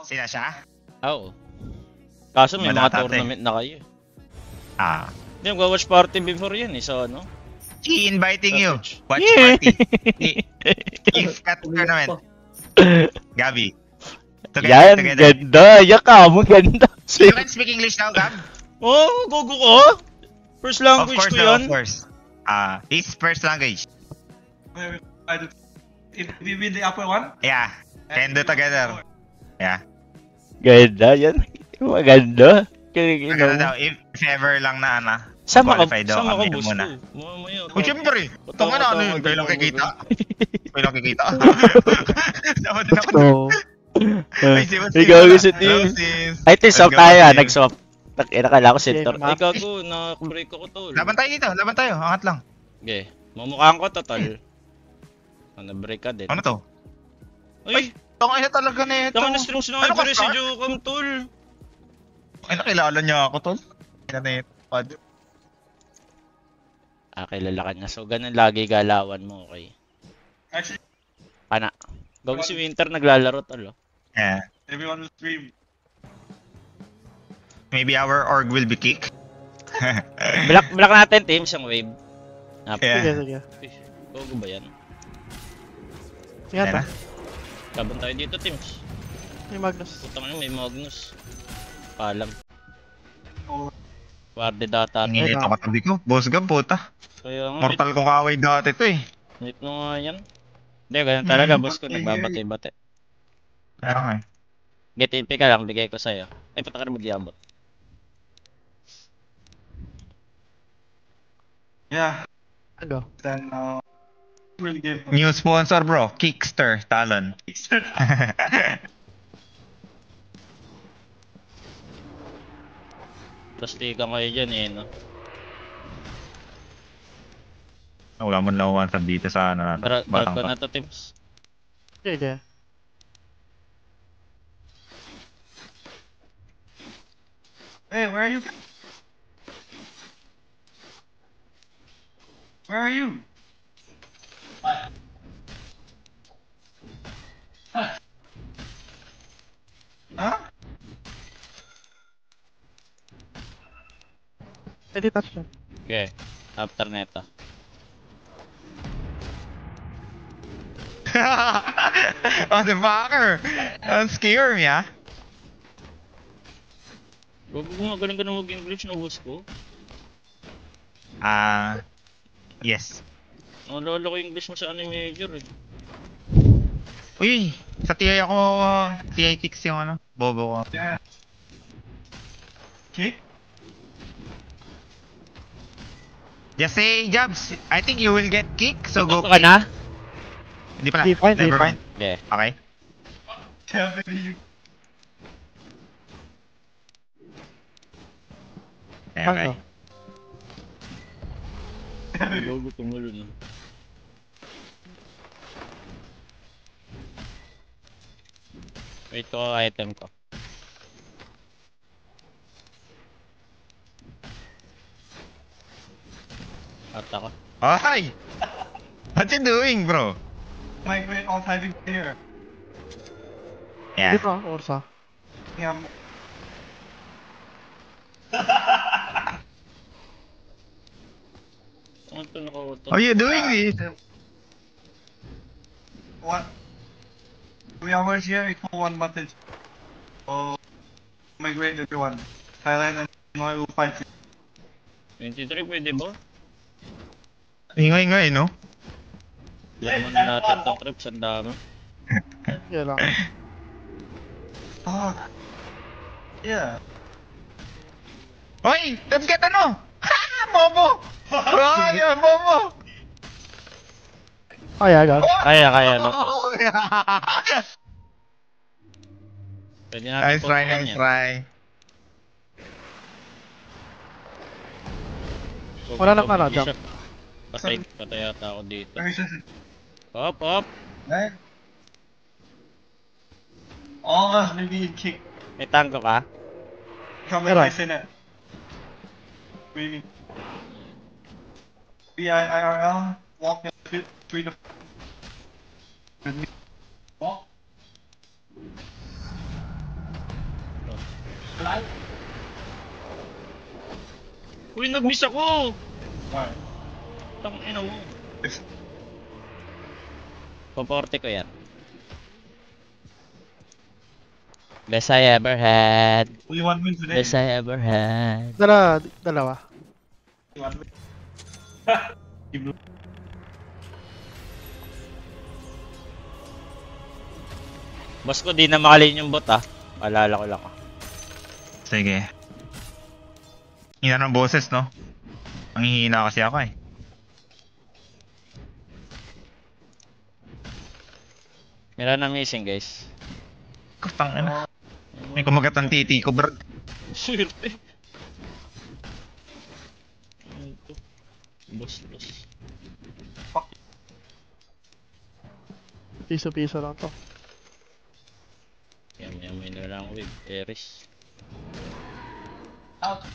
Sila siya? Oo. Kaso may mga Madata, tournament na kayo. Ah. Hindi, magwa-watch party before yan eh, so ano? She inviting you. Message. Watch Yeah. party. If cat tournament. Gabi. Yan, ganda. Yaka mo, ganda. You can speak English now, Gab? Oh, gogo ko. First language Of course, ko yan. of course. His first language. If we win the upper one? Yeah. Can do together. Yeah. Ganda yan. Maganda. Maganda daw. If ever lang na, Sama ko, qualify daw sama ko, kami boss muna. ko. Mamaya. Oh, siyempre. Tama na, ano yun? Kailang kikita. Kailang kikita. Dapat din ako. Ay, si Sis. Ikaw si Tim. Ay, Tim, swap tayo ah. Nag-swap. Nakala ko center. Ay, gago. Nakabreak ako to. Laban tayo dito. Laban tayo. Angat lang. Okay. Mamukhaan ko total. Na-break ka din. Ano to? Ay! Tangay na talaga na ito. Tangay na strong sila Ano pero ka, si Jocom, tol. Ay, nakilala niya ako, tol. Kaya na ito. Kilala ka niya. So, ganun lagi galawan mo, okay? Actually, Pana. Gawin si Winter naglalaro, tol. Yeah. everyone will stream. Maybe our org will be kicked. Black natin, team, siyang wave. Yeah. Sige. Gogo ba yan? Sige Ayan ta. na. Laban tayo dito, teams. May Magnus. Putang ina, may Magnus. Palam. Oh, Warde data. Inginit ako tabi ko. Boss Gab, puta. Kaya nga, Mortal ko kaway dati to eh. meet mo nga yan. Hindi, ganyan talaga, boss ko. Nagbabate-bate. Kaya nga eh. Get TP ka lang, bigay ko sa'yo. Ay, puta ka rin mag-iabot. yeah. Ano? Then, really good. New sponsor bro, Kickster Talon. Plastikan kayo dyan eh, no? Wala mo lang one dito sa ano natin. Drag Batang ko pa. na to, teams. Sige. Hey, where are you? Where are you? Huh? Pwede touch na. Okay, after neto. Oh, the fucker! Don't scare me, ah. Gogo nga, galing ka na mag-English na boss ko. Yes. Naalala ko yung English mo sa anime major eh. Uy, sa TI ako, TI kicks yung ano, bobo ko. Yeah. Okay. Just say, Jabs, I think you will get kicked, so go Ano ka na? Hindi pala. Di fine, di Never fine. mind. Hindi. Okay. Yeah, baby. Okay. Gogo tumulo na. Wait ko ang item ko. At ako. Oh, hi! What you doing, bro? Migrate all typing here. Yeah. Dito ka, Orsa. Yeah. Ano ito nakauto? How you doing this? What? We are here, equal one message. Oh, migrate everyone. Thailand and Hanoi will fight you. 23 pwede ba? Ingay-ingay, no? Laman natin itong trips, ang dami. Sige lang. Oh. Yeah. Hoy! Let's get ano? Ha! Momo! Ay, Momo! Kaya, agad. Kaya, no? Pwede natin Nice try, pupuntahan nice yan. try. Wala na pala, jump. Patay yata ako dito. Where is it? Up! Right? All of us may be kicked. May tango ka? Come Alright. I say that. We IRL walk a bit 3 to with me. Walk. Uy, nag-miss ako! Alright. Tangina mo. Paporte ko yan. Best I ever had. We won win today. Best I ever had. Dalawa. We won win. Boss ko, di na makalin yung bot ah. Alala ko lang ah. Sige. Hina ng boses, no? Ang hihina kasi ako eh. Meron na missing guys. Kutang ina. May kumagat ang titi ko, bro. Swerte. Ito. Boss. Piso-piso lang to. May na lang with Eris. Out.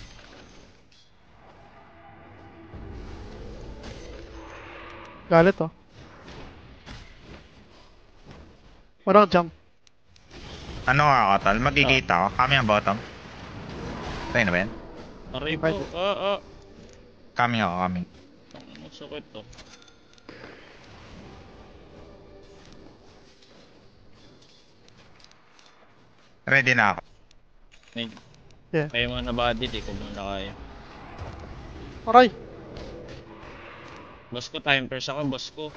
Galit to. Walang jump. Ano nga katal? Magkikita ko. Kami ang bottom. Tayo na ba yan? Aray po. Pwede. Kami ako, kami. Ang sakit to. Ready na ako. Yeah. Kaya mo na body, di ko muna kaya. Aray! Boss ko, time first ako, boss ko.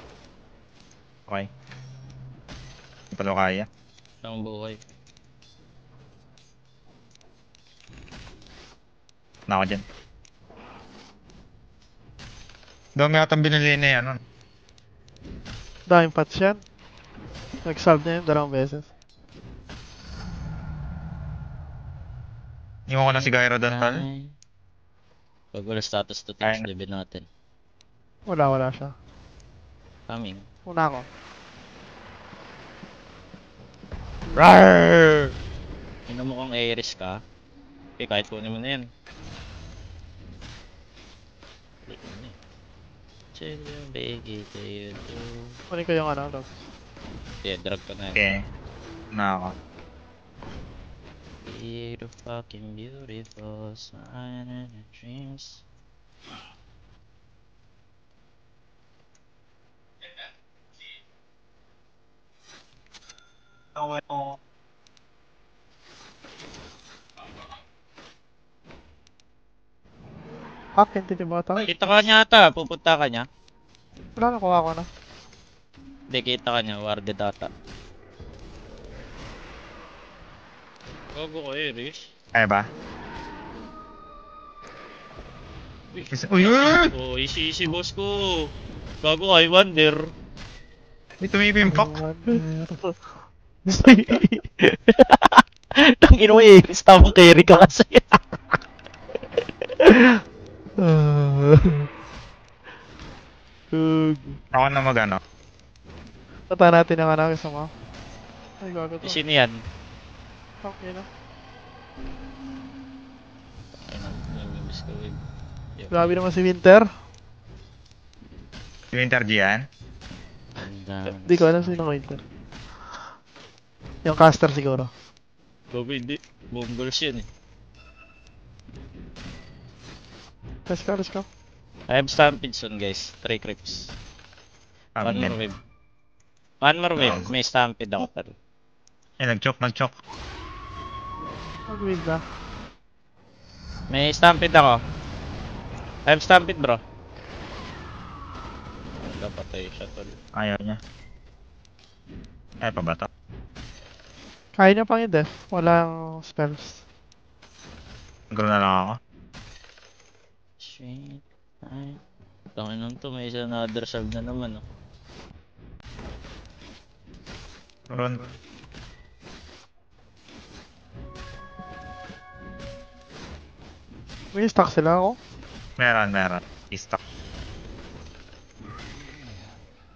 Okay. Hindi pa daw kaya. Ang buhay. Na ako dyan. Dami atang binili na yan. Ano? Daming patch yan. Nag-solve na yun 2 beses. Iwan ko na si Gyro doon, tal. Pag wala status to touch, level natin. Wala siya. Coming. Una ako. Rawr! Ino mo kung Ares ka. Okay, kahit kunin mo na yan. Chill yung bigay kayo to. Kunin ko yung ano, Rox. Yeah, drag ka na yan. Okay. Na ako. Be the fucking beautiful sign in the dreams. Oh, Hack, hindi ba ito? Kita ka niya ata, pupunta ka niya. Wala, nakuha ko na. Hindi, kita ka niya, warded ata. Gago ko Ares. Kaya ba? Uy, Uy! oh, easy boss ko. Gago I wonder. May tumipimpak. Tangin mo Ares, tamang carry ka kasi. Ako na magano. Tata natin ang anak isa mo. Ay, gago to. Sino yan? Okay na. Ay, namimiss ko wave. Grabe naman si Winter. Winter Gian. Hindi ko alam sino Winter. Yung caster siguro. Gago hindi. Mongols yun eh. Let's go. I have stampede soon guys. 3 creeps. One more wave. One more wave. May stampede ako tal. Eh, nag-choke. Mag-win na. May stampede ako. I have stampede bro. Napatay siya tol. Ayaw niya. Ay, pa ba to? Kaya niya pang i-def. Walang spells. Nagro na lang ako. Shit. Ay. Tangin lang to. May isa na other salve na naman oh. Run. May stock sila ako. Meron. I-stock.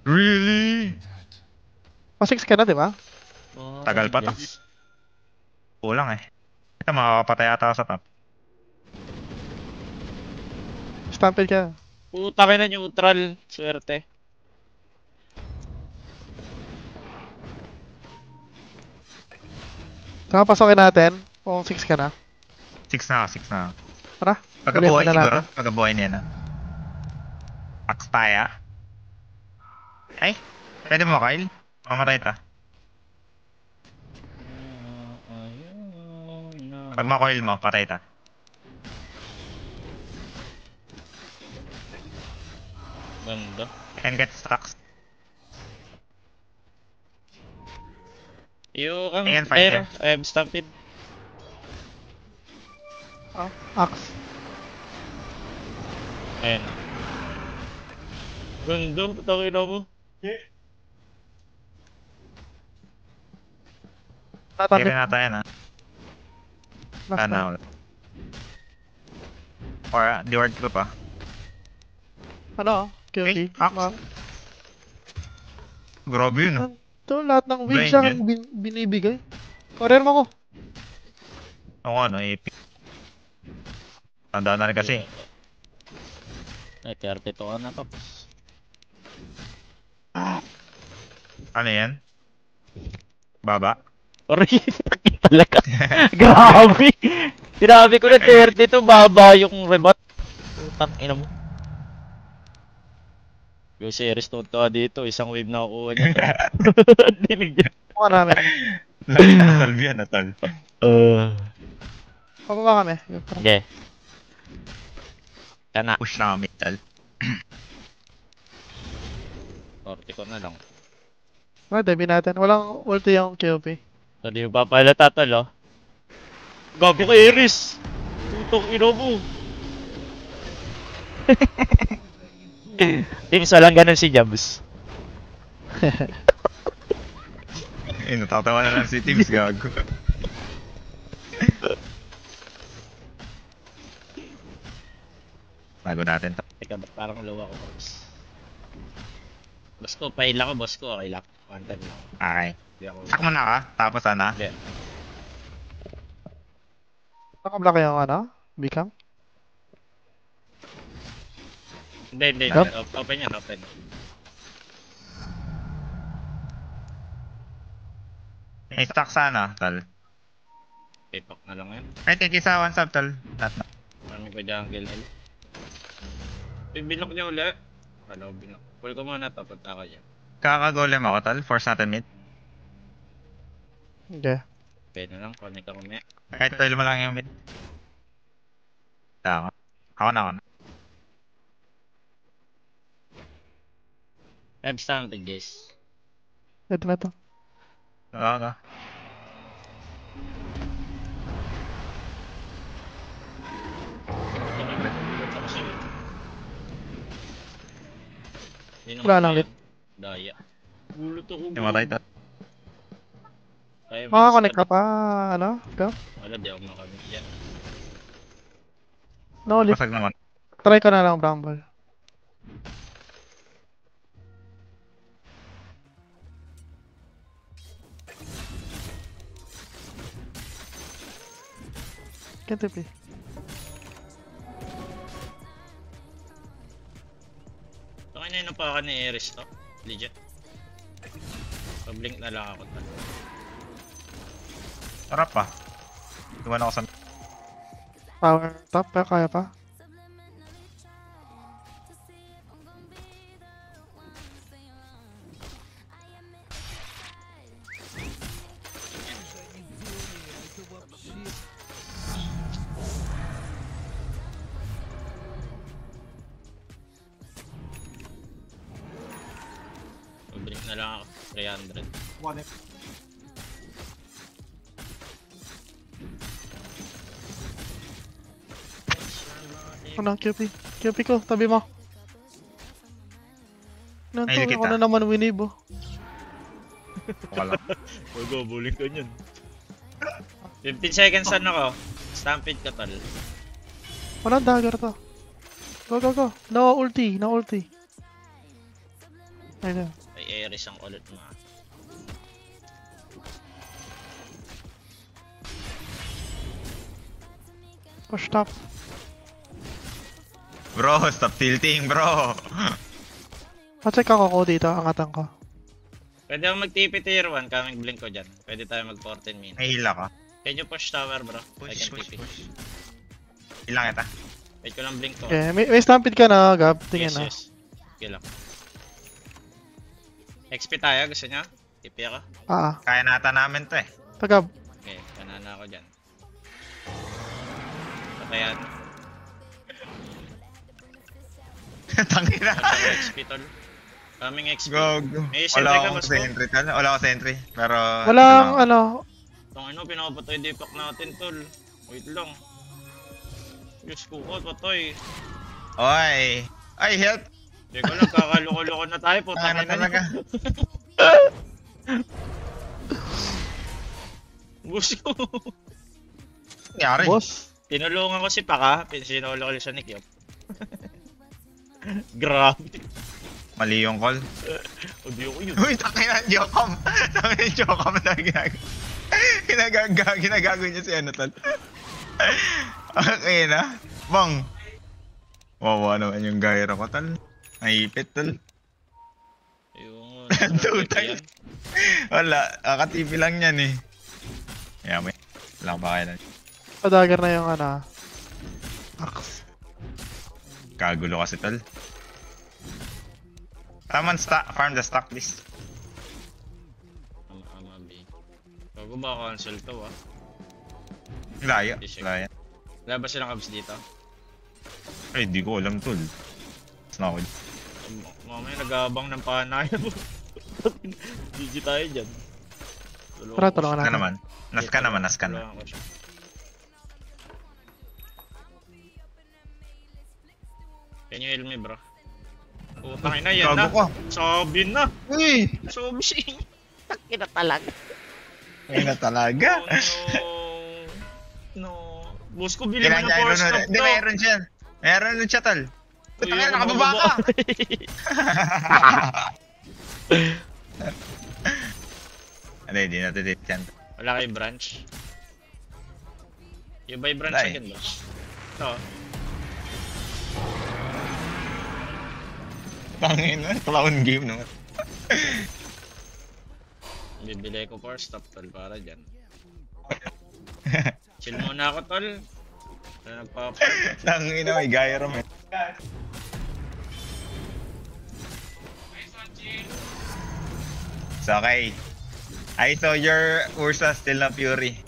Really? Pa-6 ka na, di ba? Oh, Tagal pa to. yes. Kulang eh. Ito, makakapatay ata ako sa top. Stampede ka. Puta ka na neutral. Swerte. Saka pasokin natin. Kung 6 ka na. 6 na. Tara. Pagkabuhay ulit na siguro. natin. Pagkabuhay niya na. Axe tayo. Ay, pwede mo, Kyle? Mamatay ta. Pag makoil mo, patay ta. Ganda. And get stacks. Yung Ayan, fight air, stampede. Axe. Ayan. Ganda, patangin mo. Kaya Natamit. na tayo na. Last Sana time. all. Or, the word ko pa. Ano? Hey, QP. Axe. Grabe yun, ah. Ito, lahat ng wave Blind sa yun. akin binibigay. Career mo ko. Ako ano, epic. Tandaan na rin kasi. Ay, 32 ka na, Pops. Ano yan? Baba? Sorry, sakit talaga. Grabe. Sinabi ko na 32, baba yung rebot. Putang ina mo. Yung series note ka dito, isang wave na kukuha niya. Dinig niya. Mukha namin. Lagi natal yan, natal. Pababa kami. Yung parang- Okay. Kana. Push na kami, tal. 40 ko na lang. Debi natin. Walang ulti yung QP. Hindi mo papalata tol, oh. Gago ka, Iris! Putong ino mo. Teams, walang ganun si Jabs. Eh, natatawa na lang si Teams, gago. Bago natin to. Teka, ba't parang low ako, boss? Boss ko, paila ko, boss ko. Okay lang. One time lang. Okay. Hindi ako... Sak mo na ka, tapos ano? Hindi. Nakablock yung ano? Bicam? Hindi. Yup. Open yan, open. Eh, stack sana, tal. Pipak na lang yan. Ay, thank you sa one sub, tal. Lahat na. Marami pa jungle hill. Binlock niya uli. Hello, binlock. Pull ko muna to, punta ko dyan. Kakagolem ako, tal. Force natin mid. Okay. Pwede na lang, connect ako may. Kahit toil mo lang yung mid. Ako. Ako na. I'm starting, guys. Ito na to. Oo. Wala lang lit. Daya. Gulot ako. Namatay tal. Kaya Makakonect ka pa, ano? Ikaw? Wala, di ako makamit yan. No, ulit. Pasag naman. Try ka na lang, Bramble. Can't play. Okay na yun pa ni Eris to. Legit. Pag-blink na lang ako. Sarap pa. Tuwan ako sa... Power top, pero kaya pa. Pag-blink na lang ako. 300. One. Ano, QP? QP ko, tabi mo. Nanto, Ay, ako na naman winib, oh. Wala. Huwag bullying ka nyan. 15 seconds ako. Stampede ka tal. Walang dagger to. Go. No ulti, no ulti. Ayun na. Ay Eris ang ulit mo. Push top. Bro, stop tilting, bro. Pa-check ako ko dito, angatan ko. Pwede ako mag-TP tier 1, kaming blink ko dyan. Pwede tayo mag 14 minutes. May hila ka. Can you push tower bro? I Push, can push, TP. push. Ilang ita. Wait ko lang blink to. Okay, may stampede ka na, Gab. Tingin na. Yes. Okay lang. XP tayo, gusto niya? TP ako? Kaya nata namin to eh. Gab. Okay, kanana ako dyan. Patayan. Tangina. XP tol. Kaming XP. Go. May Wala sentry ka, akong Basko? sentry tol. Wala akong sentry. Pero... Walang ano. Itong ano, pinakapatay dipak natin tol. Wait lang. Diyos ko, patay. Oy. Ay, help. Teka lang, kakaloko-loko na tayo po. Ano talaga? Gusto ko. Nangyari. Boss. Tinulungan ko si Paka. Sinulong ko siya ni Kyop. Grabe. Mali yung call. Audio ko yun. Uy, tangina, Jocom. Tangina, Jocom na ginagago niya si ano tol. Okay na. Bang. Wawa naman yung gyro ko tol. Naipit tol. Yung... Tutay. Wala, akatipi lang yan eh. May. Wala ba kayo na? Dagger na yung ano. Axe. Kagulo kasi tol. Taman farm the stock please. Amabi. Bago ba cancel to ah? Layo. Fishing. Layo. Wala ba silang abs dito? Ay, di ko alam tol. Snowed. Mamaya nag-aabang ng panay. GG tayo dyan. Tara, tulungan Nas ka natin. naman. Nas ka naman, nas ka na. Tulungan ko siya. Can you heal me bro? Putang ina yan na. Gago ka. Sabi na. Uy! Sabi siya. Takina talaga. Ay na talaga. Oh, no. Boss ko bili mo ng Kailangan force stop Hindi, to. meron siya. Meron nun siya tol. Puta ka, nakababa ka! Hindi natin dito yan. Wala kay branch. You buy branch Wala eh. again boss. Ito. Tangin na, clown game naman. Bibili ko force stop tol para dyan. Chill muna ako tol. Nagpapa. Tangin na, may gyro man. It's okay. I saw your Ursa still na Fury.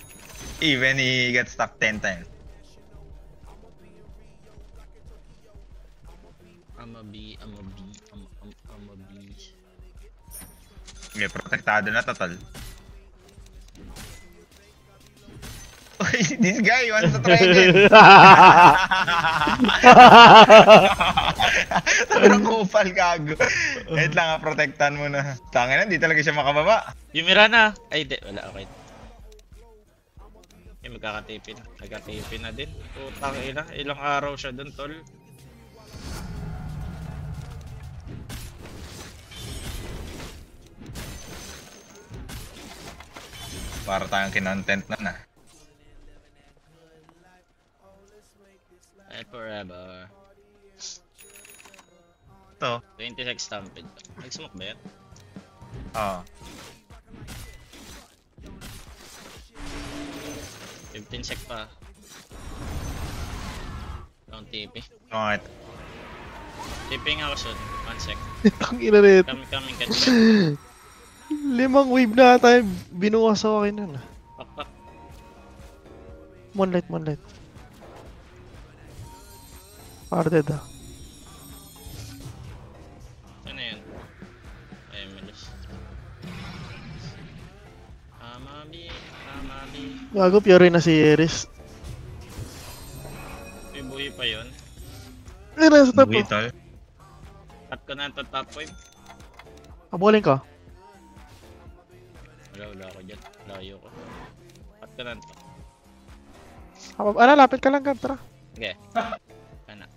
Even he gets stuck 10 times. I'm a B. Okay, protektado na total. Uy, this guy wants to try it. Sobrang kupal gago. Wait lang, protektan mo na. Tangin na, di talaga siya makababa. Yumira na. Ay, di. Wala, okay. Okay, magkakatipin. Nagkatipin na din. Putang ina. Ilang araw siya dun, tol. Para tayong kinontent na na. And forever. Ito. 26 stampede. Nag-smoke ba yan? Oo. 15 sec pa. Don't TP. Okay. TPing ako soon. 1 sec. Ang ina nito. Coming catch. 5 wave na tayo. Binuwas ako kayo nun. Pak. Moonlight. Parted ah. Ano yun? Ay, Melis. Amabi. Gago, Fury na si Iris. May buhay pa yun. Ay, nasa top Buhay oh. tol. Cut ko na ito top 5. Abulin ka. Wala ako dyan. Layo ko. Cut ko na ito. Lapit ka lang, Gab. Tara. Okay. Kana.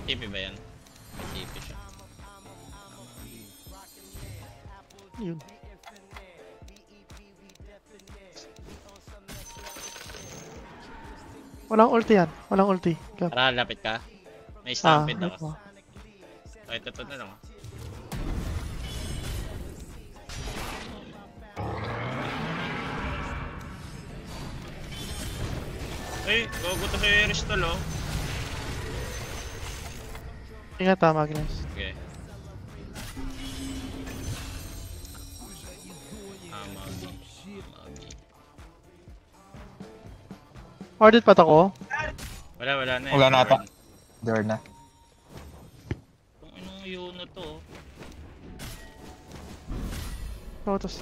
TP ba yan? TP siya. Yun. Walang ulti yan. Walang ulti. Gab. Tara, lapit ka. May stampede wait ako. mo. Ay, ito na lang. Ay, gogo to sa Aerostol, oh. Ingat ha, Magnus. Okay. Magi. Ordered pa ako? Wala na. Wala na ata. Door na. Kung anong yun na to, oh. Photos.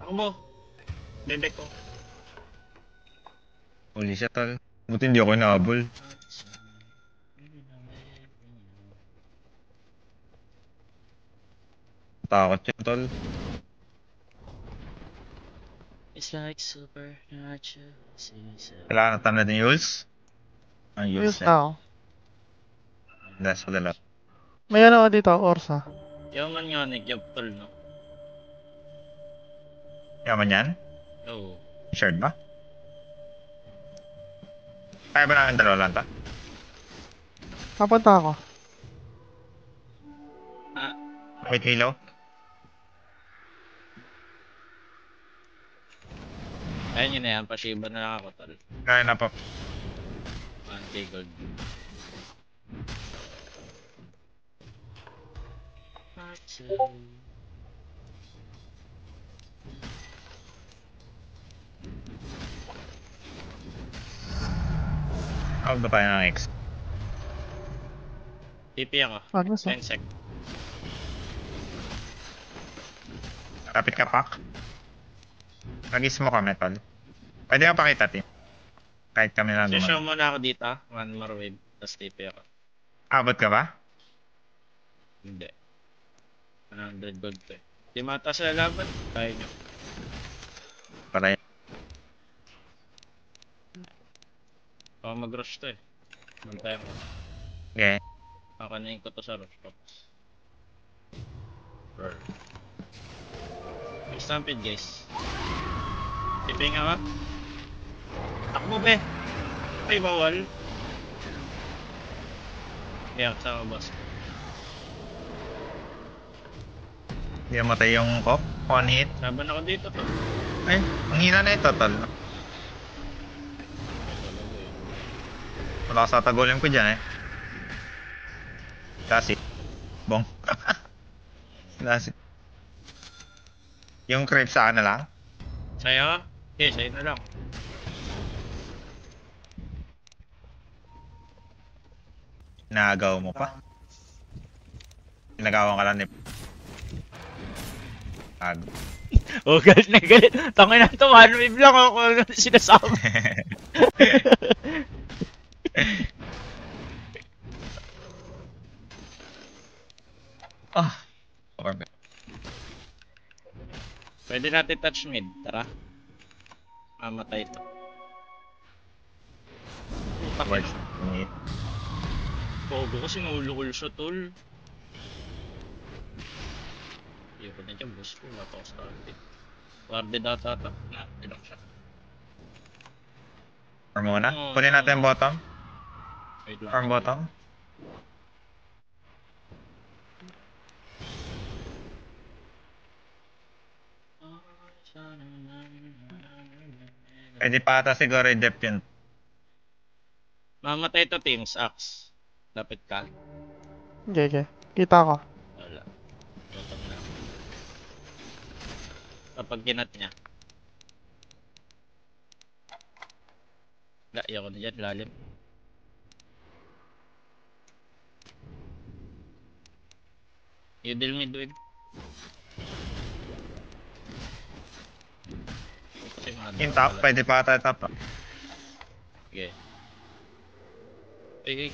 Ako mo. Dedek ko. Holy shit, tol. Buti hindi ako inaabol. Takot yun, tol. It's like supernatural. Kailangan natin natin Yules? Ang Yules Use na ako. That's for the left. May ano dito, Orsa. Yaman nga nag-yaptol, no? Yaman yan? Oo. Shared ba? Kaya ba namin dalawa lang ta? Papunta ako. Wait, halo? Ayun yun na yan, pashiba na lang ako, tol. Kaya na pa. 1K gold. Out ba tayo ng X? TP ako. Magnus, oh. 10 sec. Kapit ka, Pak. Nag-is mo kami, tol. Pwede ka pakita, team. Kahit kami lang Show gumawa. muna ako dito, ah. One more wave, tapos TP ako. Abot ka ba? Hindi. 100 gold to eh. Di mata sa laban. Kaya nyo. Para Baka mag-rush to eh. Bantay mo. okay. Kakanayin ko to sa rush box. Roar. May stampede guys. Tiping nga ba? Takbo be! Ay bawal. Kaya sa boss. Hindi matay yung cop. One hit. Laban ako dito to. Ay, ang hina na ito, tol. Wala ka sa tagulin ko dyan eh. Kasi. Bong. Kasi. Yung crepe sa akin na lang. Sa'yo? Okay, sa'yo na lang. Nagaw mo pa. Nagawan ka lang ni... Ag. Oh, galit na galit. Tangin na to, one wave lang ako sinasabi. Ah. Orbe. Pwede natin touch mid, tara. Mamatay to. Words. Hit. Pogo kasi nahulukol siya, tol. Ayoko na dyan, boss ko. Wala pa ako started. Guarded ata ata. Ilang siya. Farm muna. Kunin natin yung bottom. Wait lang. Farm bottom. Pwede pa ata siguro i-dep yun. Mamatay to, teams. Axe. Lapit ka. Okay. Kita ko. Wala. Bottom na. Kapag kinat niya. Wala, ayoko na dyan. Lalim. You deal mid wave. Kasi mga In top, pwede pa ata top. Okay. Ay.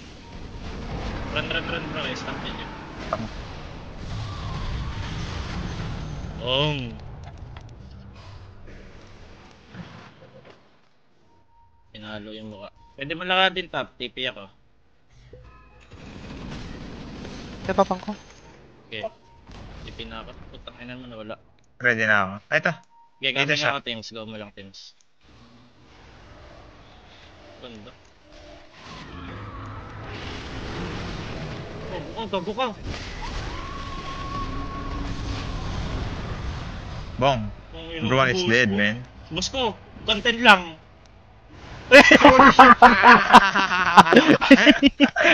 Run bro. Stop niyo. Pinalo yung mukha. Pwede mo lang din top. TP ako. Kitapang ko. Okay. TP na ako. Putang ina mo na wala. Ready na ako. Ay, ito. Okay, Dito gamit siya. ako teams. Go mo lang teams. Ganda. Gago ka. Bong. Number 1 is dead, man. Boss ko, content lang.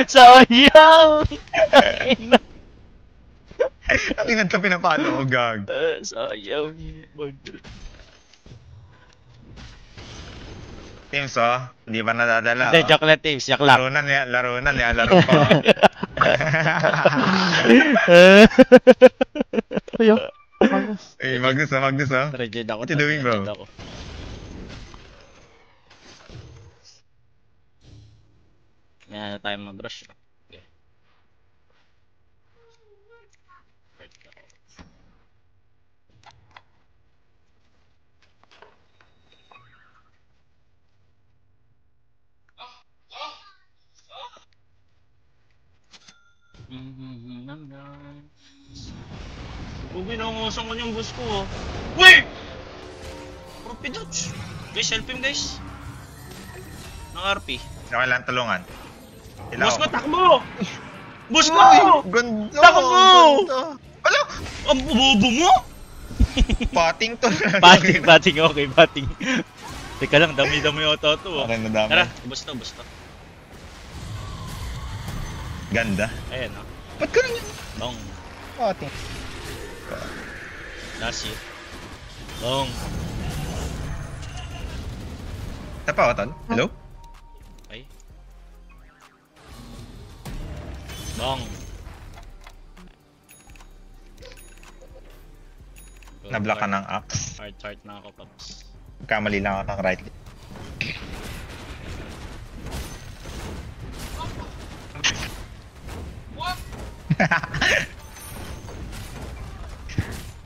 Sayang! Ang inanta pinapalo ko, gag. Sayang. Teams, oh. Hindi pa nadadala. Hindi, joke lang teams, joke lang. Laro na, laro pa. Ayo. Magnus. Eh, Magnus, oh. Reject ako. What you doing, bro? Reject ako. May ano tayo mag-rush. Okay. Ubi na ngusang ko yung boss ko. Uy! Propi dodge. Guys, help him guys. Ng RP. Okay lang, tulungan. Boss ko, takbo! Boss ko! Ganda! Takbo! Ganda! Ala! Ang bobo mo! Pating to. Batting, okay, batting. Teka lang, dami-dami yung auto to. Okay, nadami. Tara, boss to. Ganda. Ayan o. Ba't ka rin yun? Long. Pating. Last year. Long. Tapa ko, tol? Hello? Okay. Long. Nablock ka ng axe. Heart na ako, Pops. Kamali lang ako ng right click.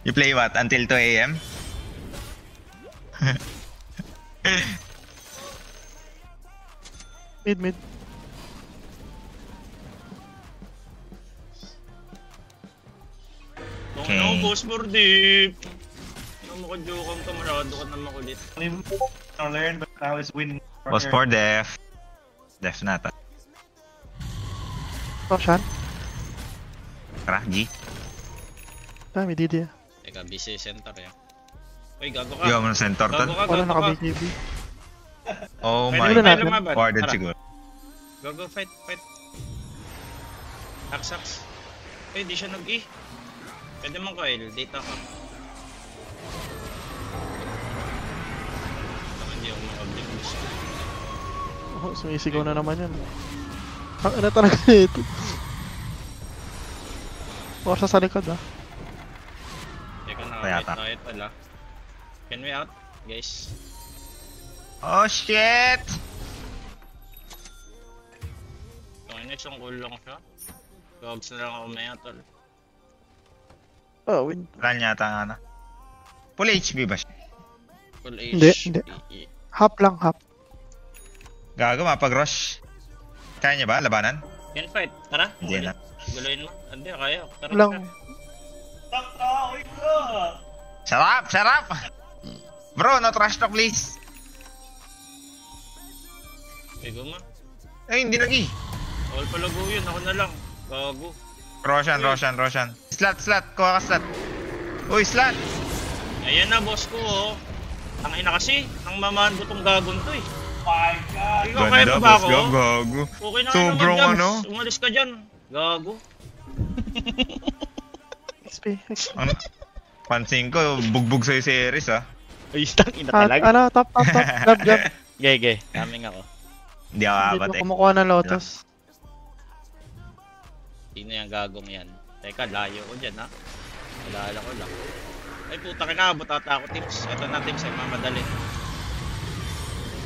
You play what? Until 2 AM? Mid. Okay. No, boss more deep. Ano mo ka-joke ka, masyado ka na makulit. I learned, but I was winning. Was for def. Def na ta. Roshan. Tara, G. Dami, Didi. Teka, busy center eh. Uy, gago ka. Yo, mo na center tol. Wala naka-BKB. Oh Pwede my ba tayo god. lumaban? Warden Tara. siguro. Go, fight. Axe. Uy, di siya nag-E. Pwede mong coil, data ka. Baka hindi ako mag-object gusto. Oh, sumisigaw na naman yan. Ano talaga ito? Baka sa likod ah. Teka na, Kaya ta. wait pala. Can we out, guys? Oh shit! Tungin na isang cool lang siya. Dogs na lang ako may tol. Oh, win. Wala niya ata nga na. Full HP ba siya? Full Hindi. E. Half lang, half. Gago, mapag-rush. Kaya niya ba? Labanan? Can fight, tara. Hindi na. Guluhin mo. Hindi, kaya. Tara. Lang. Sarap! Bro, no trash talk please. Bigo mo. Ay, hindi lagi. All pala go yun, ako na lang. Gago. Roshan. Slat. Kuha ka slat. Uy, slat! Ayan na, boss ko, oh. Ang ina kasi, ang mamahan ko tong gagon to, eh. My God! Ikaw kaya Ganda, pa ba boss ako? Gab, gago. Okay na kayo Sobrang naman, ano? Jams. Umalis ka dyan. Gago. XP. Ano? Pansin ko, bugbog sa'yo si Eris ah. Ay, stang ina Ah, talaga. ano, top. Jab. Gege, kaming ako. Hindi ako Hindi abat mo eh. kumukuha ng lotus. Sino yung gagong yan? Teka, layo ko dyan, ha? Alala ko lang. Ay, puta ka na, butata ako, tips. Ito na, tips, ay mamadali.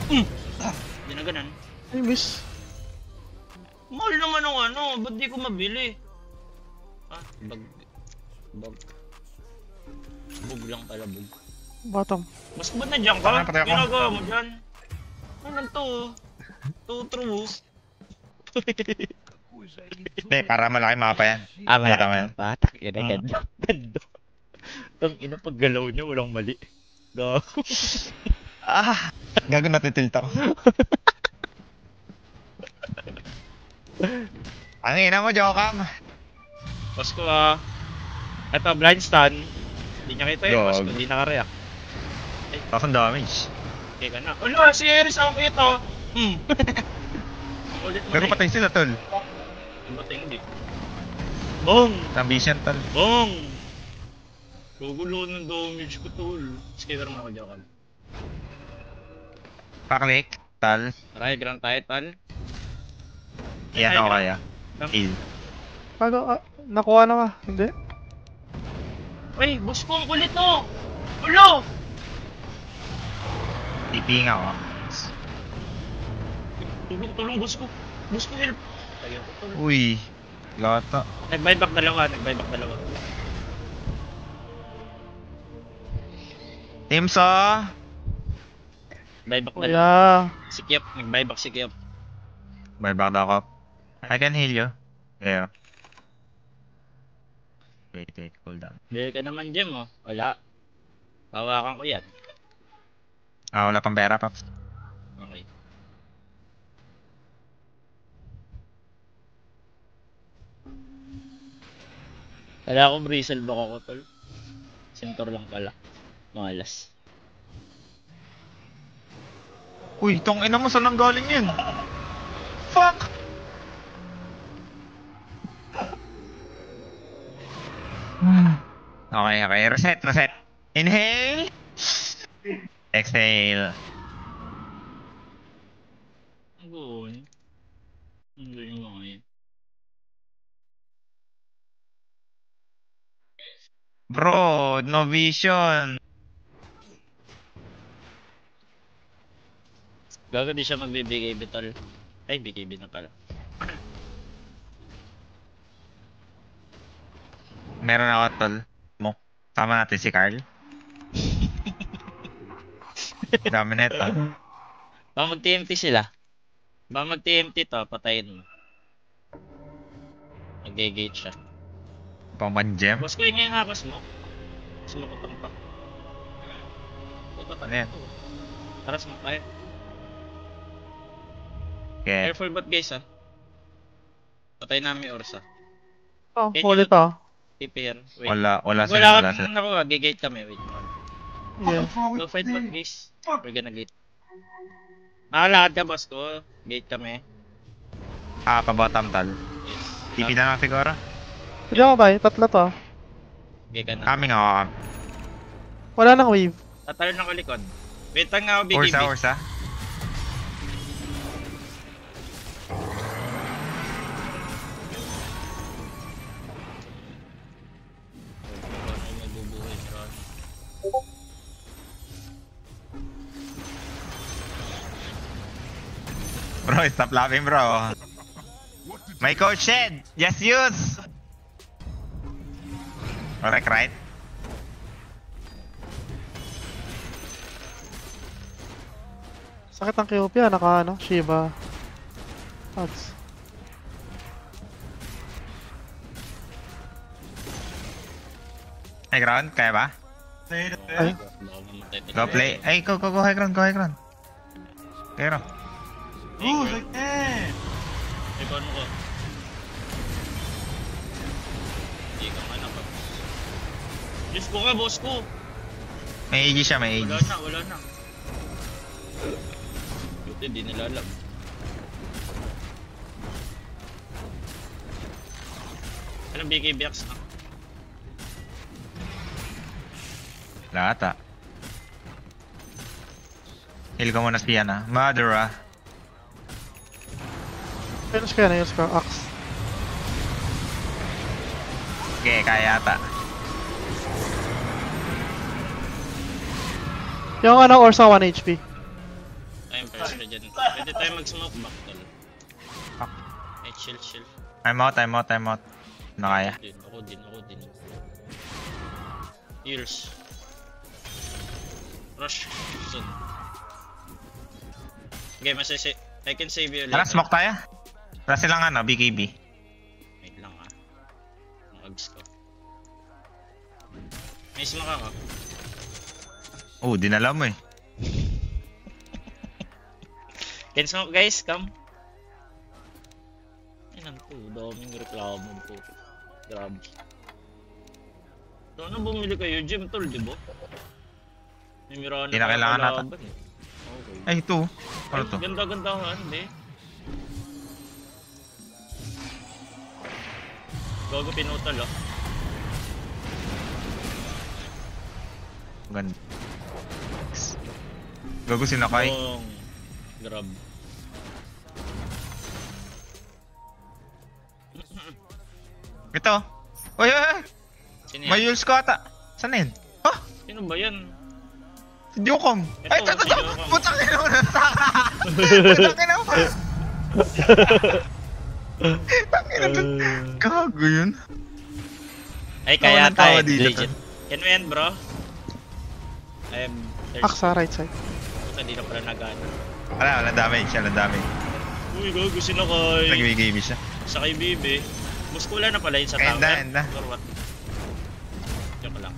Hindi na ganun. Ay, miss. Mahal naman ang ano, ba't di ko mabili? Ah, bug lang pala, bug. Bottom. Mas ba't nandiyan ka? Patay ako. Ginagawa mo dyan? Ano to? True. Hindi, para malaki mapa yan. Malaki Tama yan. patak, yun ay ganda. Ganda. Tang ina, paggalaw niya, walang mali. Gago. Gago natin tilt ako. Ang ina mo, Jokam. Boss ko ito, blind stun. Hindi niya kita yun, boss ko. Gag. Hindi naka-react. Bakang damage. Okay ka na. Ala, si Eris ako ito. Ulit mo Pero na patay sila, tol. Patay hindi. Bong! Ambition, tol. Bong! Gugulo ng damage ko, tol. Skater mo ako, Jokam. Paklik, tal. Aray, grand title. Iyan ako kaya. Heal. Paano, nakuha na ka? Hindi? Uy, boss ko, ang kulit no! Ulo! TP nga ako. Tulong, boss ko. Boss ko, help. Tayo ko, tol. Uy. Lata. Nag-buyback dalawa. Timsa! Buyback dalawa. Kuya. Si Kiep, nag-buyback si Kiep. May back daw ako. I can heal you. Yeah. Wait, cool down. Bili ka naman, Jim, oh. Wala. Hawakan ko yan. Wala pang pera, Paps. Okay. Wala akong bristle back ako, tol. Centaur lang pala. Malas. Uy, tong ina mo, saan nang galing yun? Fuck! Okay. Reset. Inhale! Exhale. Ang goon. Ang goon yung mga yun. Bro, no vision. Gago di siya magbibigay bitol. Ay, BKB na pala. Meron ako, tol. Mo. Tama natin si Carl. Dami na ito. Baka mag-TMT sila. Baka mag-TMT to, patayin mo. Mag-gate siya. Pang gem. Boss ko, ingay nga ako smoke. Smoke ko tampak. Ano yan? Tara, smoke tayo. Okay. Careful bot guys Patay namin yung Ursa. Oh, Can ulit you- ah. TP yan. Wait. Wala Wala sila. ka ako, gigate kami. Wait. Yeah. Go fight bot guys. We're gonna gate. Makalakad ka boss ko. Gate kami. Pa-bottom, tol. Yes. TP na lang siguro. Pwede ako ba? Tatlo to. Gate ka na. Coming ako. Wala nang wave. Tatalo ng likod. Wait lang nga ako BKB. Ursa. Ano mabubuhay si Ron? Bro, stop laughing, bro. My coach said, just use. Correct, right? Sakit ang QP naka ano, Shiva. Odds. High ground, kaya ba? Ay. Baka mamatay tayo. Go play. Ay, go high ground, Pero, Ooh, like that! Ikaw ano ko? Hindi ka man ako. Diyos ko ka, boss ko! may AG siya, may AG. Wala na. Buti, di nilalag. Anong BKB Axe na? Lata. Heal ko muna si Yana. Madura. Finish ka na, use ka. Axe. Okay, kaya ata. Yung ano, Orsa 1 HP. Time pressure dyan. Pwede tayo mag-smoke back tol. Ay, chill. I'm out. Na kaya. Ako din. Heals. Rush. Soon. Okay, I can save you Tara, later. smoke tayo. Tara silang ano, BKB. Wait lang Ang ags ko. May smoke ako. Dinala mo eh. Can smoke guys, come. Daming reklamo po. Grabe. Sana bumili kayo, Jim, tol, di ba? May Mirana Hindi na kailangan pa natin. kalaban eh. Okay. Ay, ito. Ano to? Ganda-gandahan, hindi. Gago pinutal, ah. Ganda. Gago sinakay. Grab. Ito. Uy, uy, uy. Sino May yan? Yules ko ata. Saan na yun? Ha? Sino ba yan? Si Diokong. Ito, Ay, ito, si ito. Diokong. Putang ina mo na. Putang ina mo. Tangina mo. Gago yun. Ay, kaya Tawa ng tawa tayo. dito, Legit. Can we end, bro? Hack sa right side. Puta, di na pala nagano. Wala damage. Wala damage. Uy, gago, sinakay. Nag-wiggy siya. Sakay bibi. Muskula na pala yun sa Enda, tower. enda. Or what? Joke lang.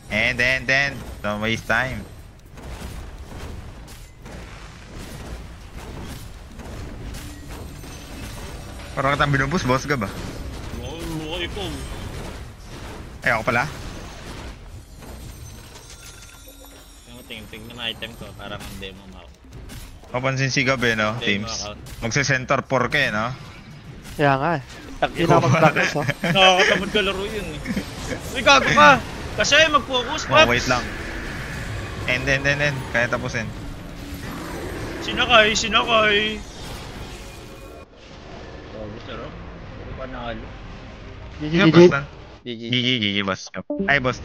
And then. Don't waste time. Parang kitang binubus, boss ka ba? Mukha ikaw. Ay, ako pala. Yung tingin na item ko, parang ang demo mo. Mapansin si Gabi, no? Demo Teams. account. Magse-center 4 ka eh, no? Kaya nga eh. Hindi na mag-practice oh. Nakakatamad ka laro yun eh. Uy, gago ka! Kasi mag-focus, Oh, Paps! wait lang. And then. Kaya tapusin. Sinakay! Gago, sarap. Puro panalo. Sige, GG. boss lang. GG. Gigi, boss. Ay, boss.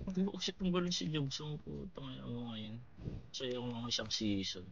Hindi ko kasi pang balon si Jobs ang putang ina mo ngayon. Saya ko mga isang season.